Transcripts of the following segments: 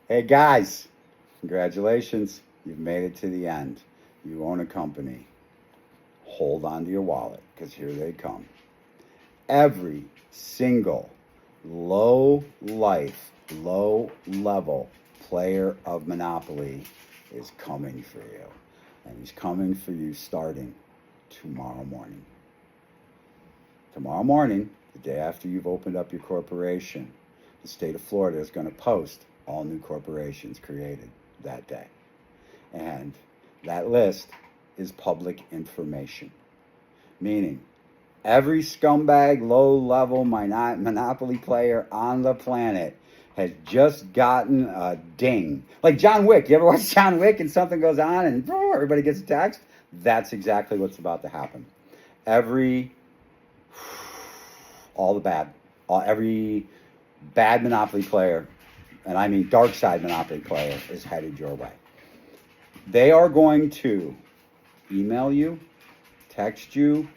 Hey guys, congratulations. You've made it to the end. You own a company. Hold on to your wallet because here they come. Every single low level player of Monopoly is coming for you. And he's coming for you starting tomorrow morning. Tomorrow morning, the day after you've opened up your corporation, the state of Florida is going to post all new corporations created that day. And that list is public information, meaning every scumbag, low level Monopoly player on the planet has just gotten a ding. Like John Wick. You ever watch John Wick and something goes on and everybody gets a text? That's exactly what's about to happen. Every bad Monopoly player, and I mean dark side Monopoly player, is headed your way. They are going to email you, text you,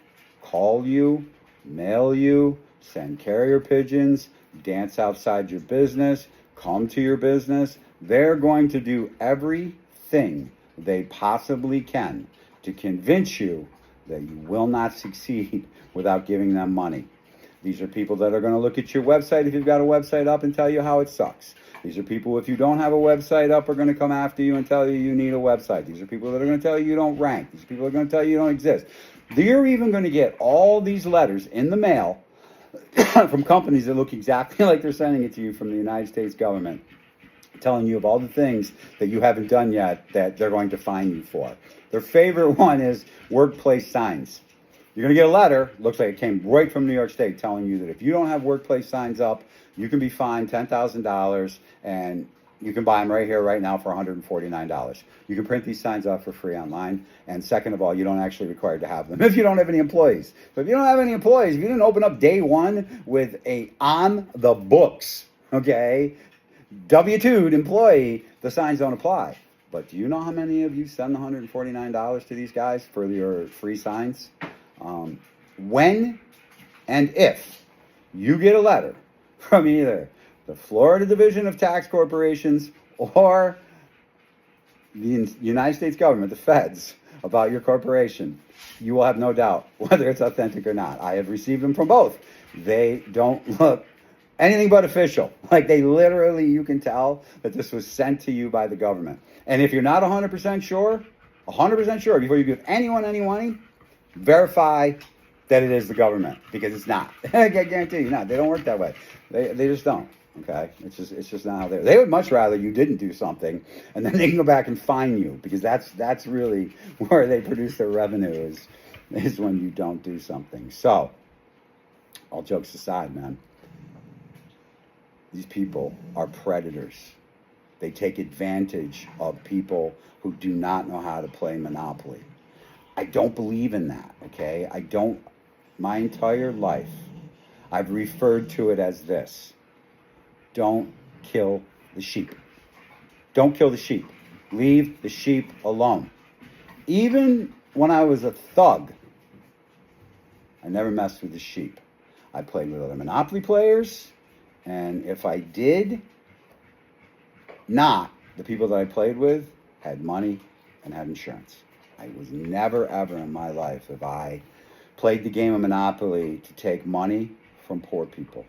call you, mail you, send carrier pigeons, dance outside your business, come to your business. They're going to do everything they possibly can to convince you that you will not succeed without giving them money. These are people that are going to look at your website if you've got a website up and tell you how it sucks. These are people, if you don't have a website up, are going to come after you and tell you you need a website. These are people that are going to tell you you don't rank. These people are going to tell you you don't exist. You're even going to get all these letters in the mail from companies that look exactly like they're sending it to you from the United States government, telling you of all the things that you haven't done yet that they're going to fine you for. Their favorite one is workplace signs. You're going to get a letter, looks like it came right from New York State, telling you that if you don't have workplace signs up, you can be fined $10,000, and you can buy them right here, right now for $149. You can print these signs off for free online. And second of all, you don't actually require to have them if you don't have any employees. So if you don't have any employees, if you didn't open up day one with a on the books, okay, W-2'd employee, the signs don't apply. But do you know how many of you send $149 to these guys for your free signs? When and if you get a letter from either the Florida Division of Tax Corporations or the United States government, the feds, about your corporation, you will have no doubt whether it's authentic or not. I have received them from both. They don't look anything but official. Like they literally, you can tell that this was sent to you by the government. And if you're not 100% sure, before you give anyone any money, verify that it is the government, because it's not. I guarantee you not. They don't work that way. They just don't. Okay, it's just not how they would much rather you didn't do something, and then they can go back and fine you, because that's really where they produce their revenue is when you don't do something. So, all jokes aside, man, these people are predators. They take advantage of people who do not know how to play Monopoly. I don't believe in that, okay? My entire life, I've referred to it as this. Don't kill the sheep. Don't kill the sheep. Leave the sheep alone. Even when I was a thug, I never messed with the sheep. I played with other Monopoly players, and if I did not, the people that I played with had money and had insurance. I was never, ever in my life have I played the game of Monopoly to take money from poor people,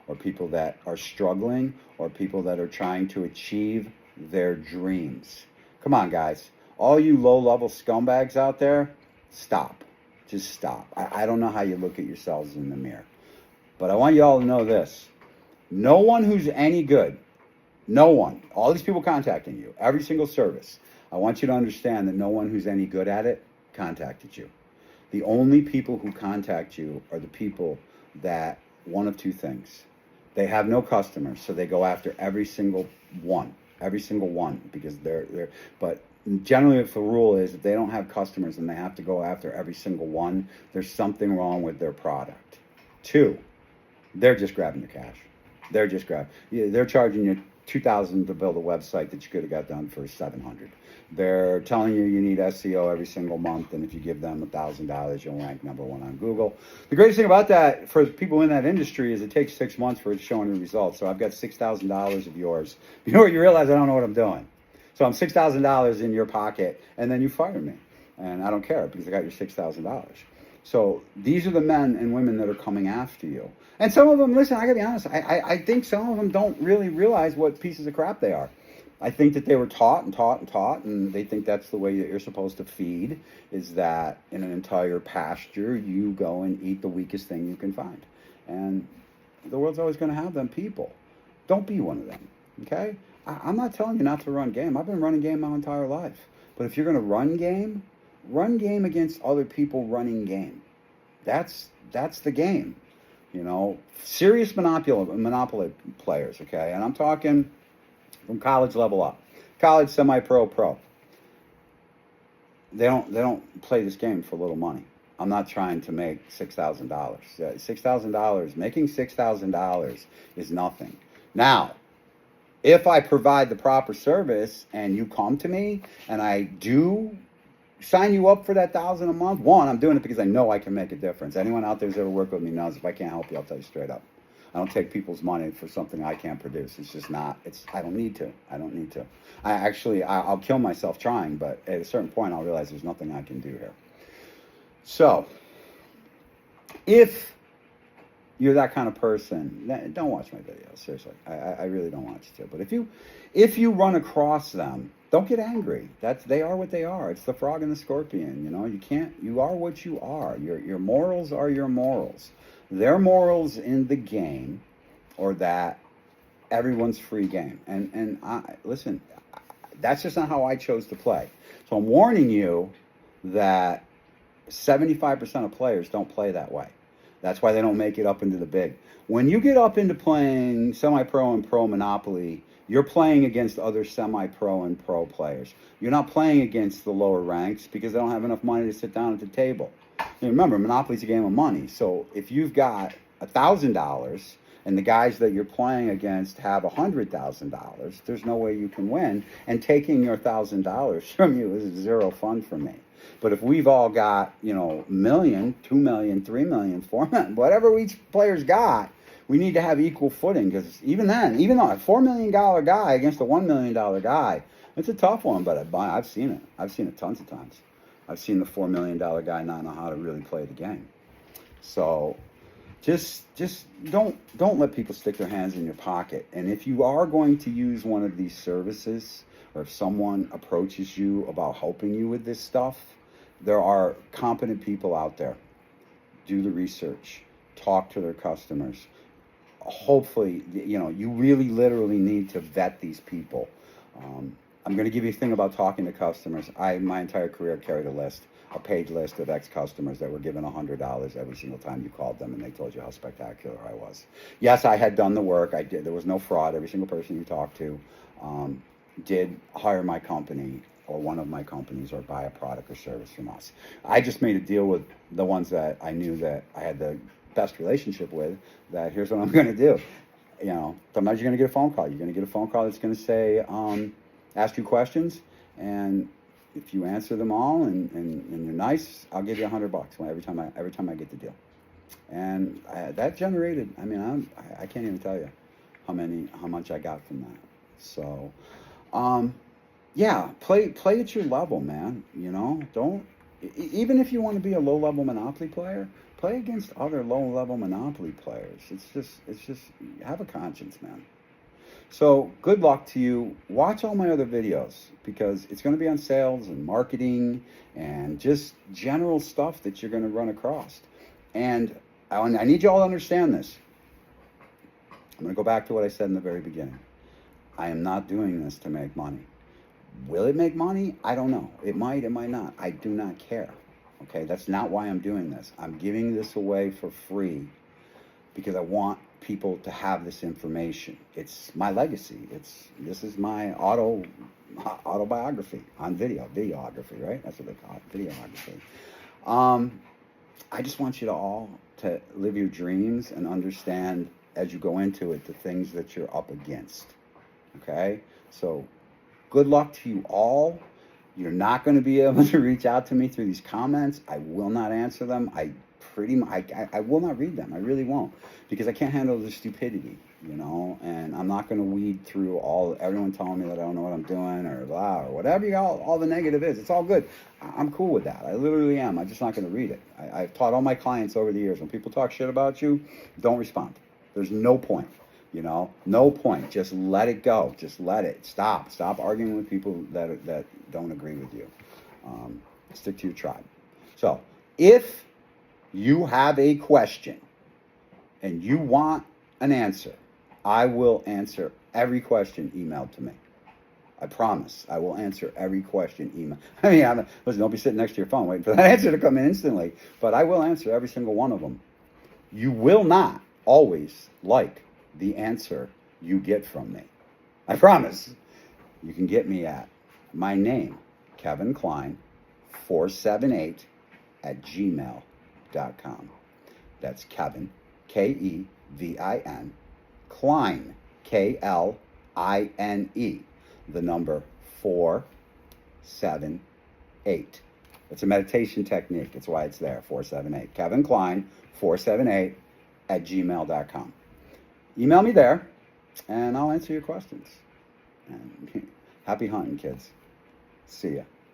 or people that are struggling, or people that are trying to achieve their dreams. Come on, guys. All you low-level scumbags out there, stop. Just stop. I don't know how you look at yourselves in the mirror. But I want you all to know this. No one who's any good, no one, all these people contacting you, every single service, I want you to understand that no one who's any good at it contacted you. The only people who contact you are the people that, one of two things. They have no customers, so they go after every single one, because but generally if the rule is if they don't have customers and they have to go after every single one, there's something wrong with their product. Two, they're just grabbing your cash. They're charging you $2,000 to build a website that you could have got done for $700. They're telling you you need SEO every single month, and if you give them $1,000, you'll rank number one on Google. The greatest thing about that for people in that industry is it takes 6 months for it to show any results. So I've got $6,000 of yours. You know what? You realize I don't know what I'm doing. So I'm $6,000 in your pocket, and then you fire me, and I don't care because I got your $6,000. So these are the men and women that are coming after you. And some of them, listen, I gotta be honest, I think some of them don't really realize what pieces of crap they are. I think that they were taught, and they think that's the way that you're supposed to feed, is that in an entire pasture, you go and eat the weakest thing you can find. And the world's always going to have them people. Don't be one of them, okay? I'm not telling you not to run game. I've been running game my entire life. But if you're going to run game against other people running game. That's the game. You know, serious monopoly players, okay? And I'm talking from college level up. College, semi-pro, pro. They don't play this game for little money. I'm not trying to make $6,000. $6,000, making $6,000 is nothing. Now, if I provide the proper service and you come to me and I do sign you up for that $1,000 a month, one, I'm doing it because I know I can make a difference. Anyone out there who's ever worked with me knows if I can't help you, I'll tell you straight up. I don't take people's money for something I can't produce. It's just not, I don't need to. I'll kill myself trying, but at a certain point I'll realize there's nothing I can do here. So, if you're that kind of person, don't watch my videos, seriously. I really don't want you to. But if you run across them, don't get angry. They are what they are. It's the frog and the scorpion, you know. You are what you are. Your morals are your morals. Their morals in the game are that everyone's free game. And listen, that's just not how I chose to play. So I'm warning you that 75% of players don't play that way. That's why they don't make it up into the big. When you get up into playing semi-pro and pro Monopoly, you're playing against other semi-pro and pro players. You're not playing against the lower ranks because they don't have enough money to sit down at the table. And remember, Monopoly's a game of money. So if you've got $1,000 and the guys that you're playing against have $100,000, there's no way you can win. And taking your $1,000 from you is zero fun for me. But if we've all got, $1 million, $2 million, $3 million, $4 million, whatever each player's got, we need to have equal footing. Because even though a $4 million guy against a $1 million guy, it's a tough one. But I've seen it. I've seen it tons of times. I've seen the $4 million guy not know how to really play the game. So just don't let people stick their hands in your pocket. And if you are going to use one of these services, or if someone approaches you about helping you with this stuff, there are competent people out there. Do the research. Talk to their customers. Hopefully, you really literally need to vet these people. I'm going to give you a thing about talking to customers. My entire career carried a paid list of ex-customers that were given $100 every single time you called them and they told you how spectacular I was. Yes, I had done the work. I did. There was no fraud. Every single person you talked to did hire my company or one of my companies or buy a product or service from us. I just made a deal with the ones that I knew that I had the best relationship with, that here's what I'm going to do. Sometimes you're going to get a phone call. You're going to get a phone call that's going to say, ask you questions, and if you answer them all and you're nice, I'll give you $100 every time I get the deal. And that generated, I can't even tell you how much I got from that. So, play at your level, man. Don't, even if you want to be a low-level Monopoly player, play against other low-level Monopoly players. It's just have a conscience, man. So good luck to you. Watch all my other videos because it's going to be on sales and marketing and just general stuff that you're going to run across. And I need you all to understand this. I'm going to go back to what I said in the very beginning. I am not doing this to make money. Will it make money? I don't know. It might not. I do not care. Okay, that's not why I'm doing this. I'm giving this away for free because I want people to have this information. It's my legacy. This is my autobiography on videography, right? That's what they call it, videography. I just want you to all to live your dreams and understand as you go into it the things that you're up against. Okay? So good luck to you all. You're not going to be able to reach out to me through these comments. I will not answer them. I will not read them. I really won't, because I can't handle the stupidity, and I'm not going to weed through everyone telling me that I don't know what I'm doing or blah or whatever all the negative is. It's all good. I'm cool with that. I literally am. I'm just not going to read it. I've taught all my clients over the years, when people talk shit about you, don't respond. There's no point. No point. Just let it go. Just let it. Stop arguing with people that don't agree with you. Stick to your tribe. So if you have a question and you want an answer, I will answer every question emailed to me. I promise. I will answer every question email. Listen, don't be sitting next to your phone waiting for that answer to come in instantly, but I will answer every single one of them. You will not always like the answer you get from me. I promise. You can get me at my name, Kevin Klein, 478 at gmail.com. That's Kevin, Kevin, Klein, Kline, the number 478. It's a meditation technique. That's why it's there, 478. Kevin Klein, 478 at gmail.com. Email me there, and I'll answer your questions. And happy hunting, kids. See ya.